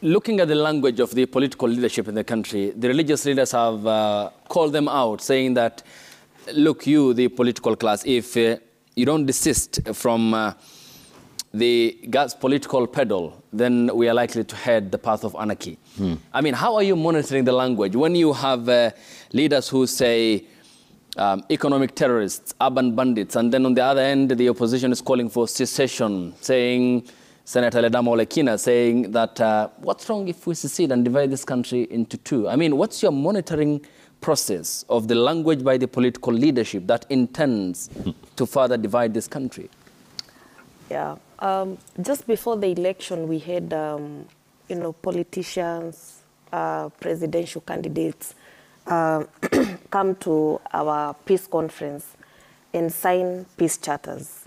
looking at the language of the political leadership in the country, the religious leaders have called them out, saying that, look, you, the political class, if you don't desist from the gas political pedal, then we are likely to head the path of anarchy. I mean, how are you monitoring the language when you have leaders who say economic terrorists, urban bandits, and then on the other end, the opposition is calling for secession, saying, Senator Ledamo Lekina saying that what's wrong if we secede and divide this country into two? I mean, what's your monitoring process of the language by the political leadership that intends to further divide this country? Yeah, just before the election, we had, you know, politicians, presidential candidates come to our peace conference and sign peace charters.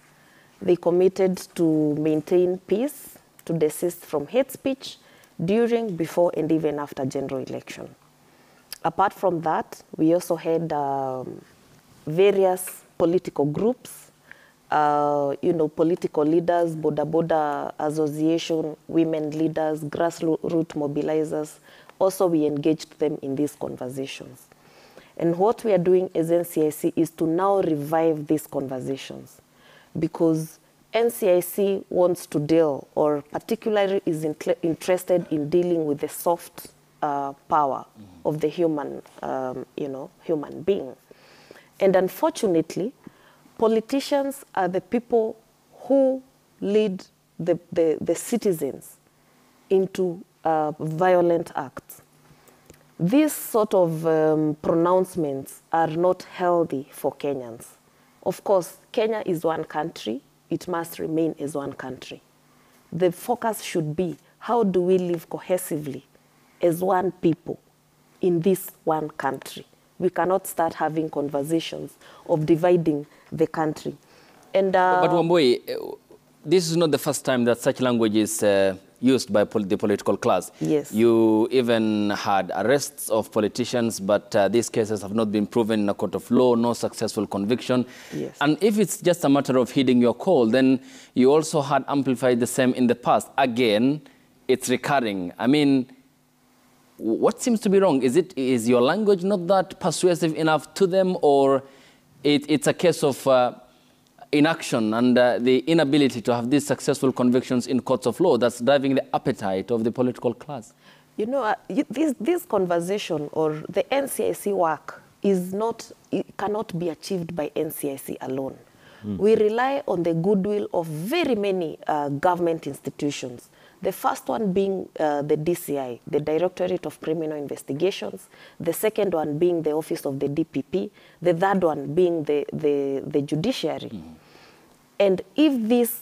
They committed to maintain peace, to desist from hate speech during, before, and even after general election. Apart from that, we also had various political groups, you know, political leaders, Boda Association, women leaders, grassroots mobilizers. Also, we engaged them in these conversations. And what we are doing as NCIC is to now revive these conversations, because NCIC wants to deal, or particularly is interested in dealing with the soft power of the human, you know, human being. And unfortunately, politicians are the people who lead the citizens into violent acts. These sort of pronouncements are not healthy for Kenyans. Of course, Kenya is one country. It must remain as one country. The focus should be, how do we live cohesively as one people in this one country? We cannot start having conversations of dividing the country. And, but Wambui, this is not the first time that such language is used by the political class. Yes. You even had arrests of politicians, but these cases have not been proven in a court of law, no successful conviction. Yes. And if it's just a matter of heeding your call, then you also had amplified the same in the past. Again, it's recurring. I mean, what seems to be wrong? Is your language not that persuasive enough to them, or it's a case of inaction and the inability to have these successful convictions in courts of law that's driving the appetite of the political class? You know, this conversation or the NCIC work is not, it cannot be achieved by NCIC alone. We rely on the goodwill of very many government institutions. The first one being the DCI, the Directorate of Criminal Investigations. The second one being the Office of the DPP. The third one being the Judiciary. And if these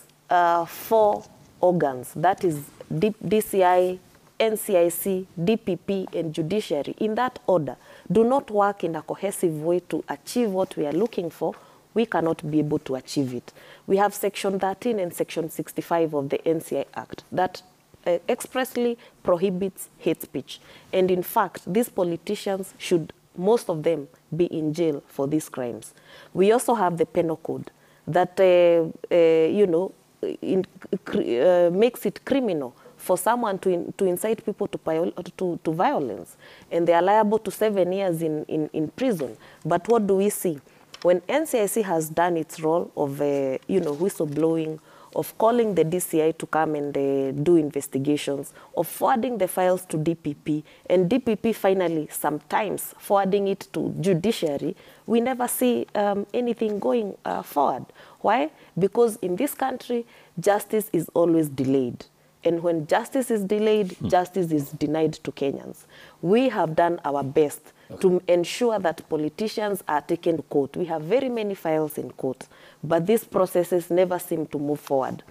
four organs, that is DCI, NCIC, DPP, and Judiciary, in that order, do not work in a cohesive way to achieve what we are looking for, we cannot be able to achieve it. We have Section 13 and Section 65 of the NCI Act that expressly prohibits hate speech. And in fact, these politicians should, most of them, be in jail for these crimes. We also have the Penal Code that, you know, makes it criminal for someone to incite people to violence. And they are liable to 7 years in prison. But what do we see? When NCIC has done its role of, you know, whistleblowing, of calling the DCI to come and do investigations, of forwarding the files to DPP, and DPP finally sometimes forwarding it to Judiciary, we never see anything going forward. Why? Because in this country, justice is always delayed. And when justice is delayed, justice is denied to Kenyans. We have done our best to ensure that politicians are taken to court. We have very many files in court, but these processes never seem to move forward.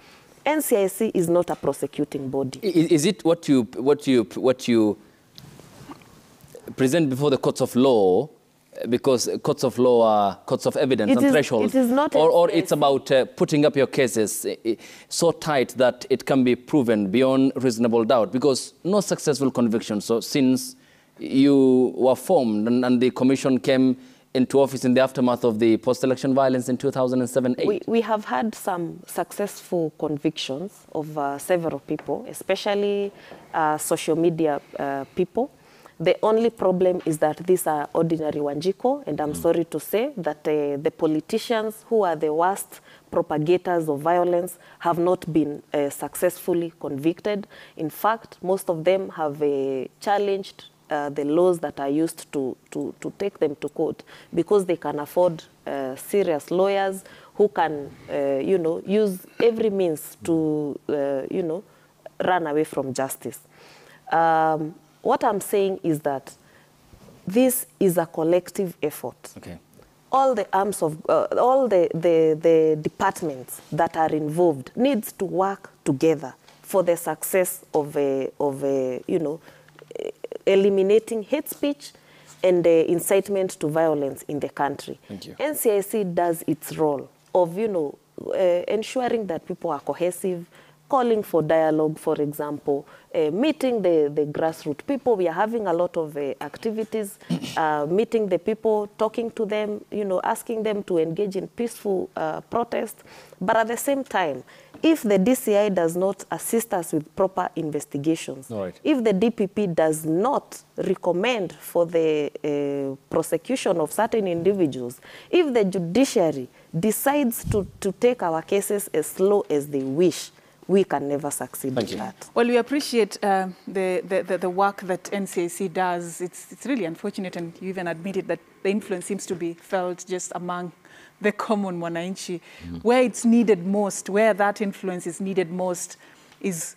NCIC is not a prosecuting body. Is it what you present before the courts of law, because courts of law are courts of evidence and thresholds, it is not, or it's about putting up your cases so tight that it can be proven beyond reasonable doubt? Because no successful conviction. So since you were formed and the commission came into office in the aftermath of the post-election violence in 2007-8? We have had some successful convictions of several people, especially social media people. The only problem is that these are ordinary Wanjiko, and I'm sorry to say that the politicians who are the worst propagators of violence have not been successfully convicted. In fact, most of them have challenged the laws that are used to take them to court because they can afford serious lawyers who can, use every means to, run away from justice. What I'm saying is that this is a collective effort. Okay. All the arms of, all the departments that are involved needs to work together for the success of eliminating hate speech and incitement to violence in the country. Thank you. NCIC does its role of, ensuring that people are cohesive, calling for dialogue, for example, meeting the grassroots people. We are having a lot of activities, meeting the people, talking to them, asking them to engage in peaceful protest. But at the same time, if the DCI does not assist us with proper investigations, right, if the DPP does not recommend for the prosecution of certain individuals, if the judiciary decides to take our cases as slow as they wish, we can never succeed in that. Well, we appreciate the work that NCIC does. It's really unfortunate, and you even admitted that the influence seems to be felt just among the common Mwananchi. Where it's needed most, where that influence is needed most, is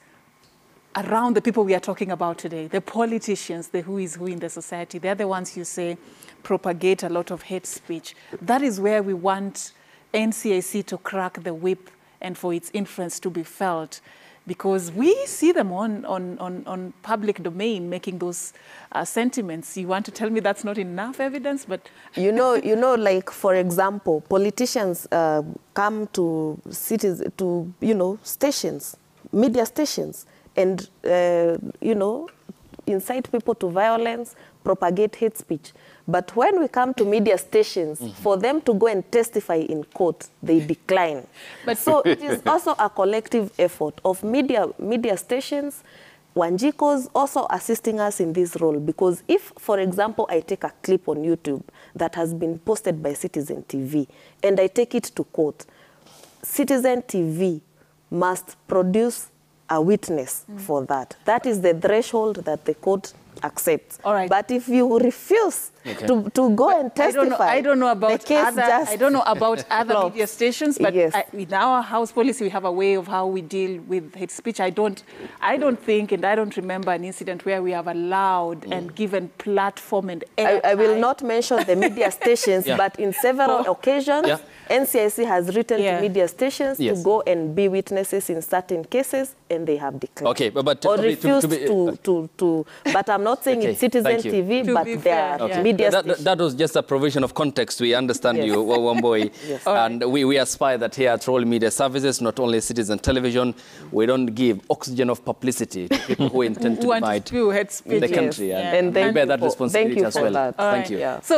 around the people we are talking about today, the politicians, the who is who in the society. They're the ones you say propagate a lot of hate speech. That is where we want NCIC to crack the whip and for its influence to be felt, because we see them on public domain making those sentiments. You want to tell me that's not enough evidence? But like, for example, politicians come to cities, to stations, media stations, and incite people to violence, propagate hate speech. But when we come to media stations, for them to go and testify in court, they decline. But so it is also a collective effort of media stations, Wanjikos also assisting us in this role. Because if, for example, I take a clip on YouTube that has been posted by Citizen TV and I take it to court, Citizen TV must produce a witness for that. That is the threshold that the court accepts. All right. But if you refuse to go and testify, I don't know about other media stations, but yes, in our house policy, we have a way of how we deal with hate speech. I don't think, and I don't remember an incident where we have allowed and given platform and airtime. I will not mention the media stations, but in several occasions, NCIC has written to media stations to go and be witnesses in certain cases, and they have declared. Okay, but or refused to. But I'm not saying it's Citizen TV, but they are media stations. That was just a provision of context. We understand you, Wambui. Yes. And we aspire that here at Royal Media Services, not only Citizen Television, we don't give oxygen of publicity to people who intend to divide hate speech the country. And we bear that responsibility as well. Thank you for that. Thank you. So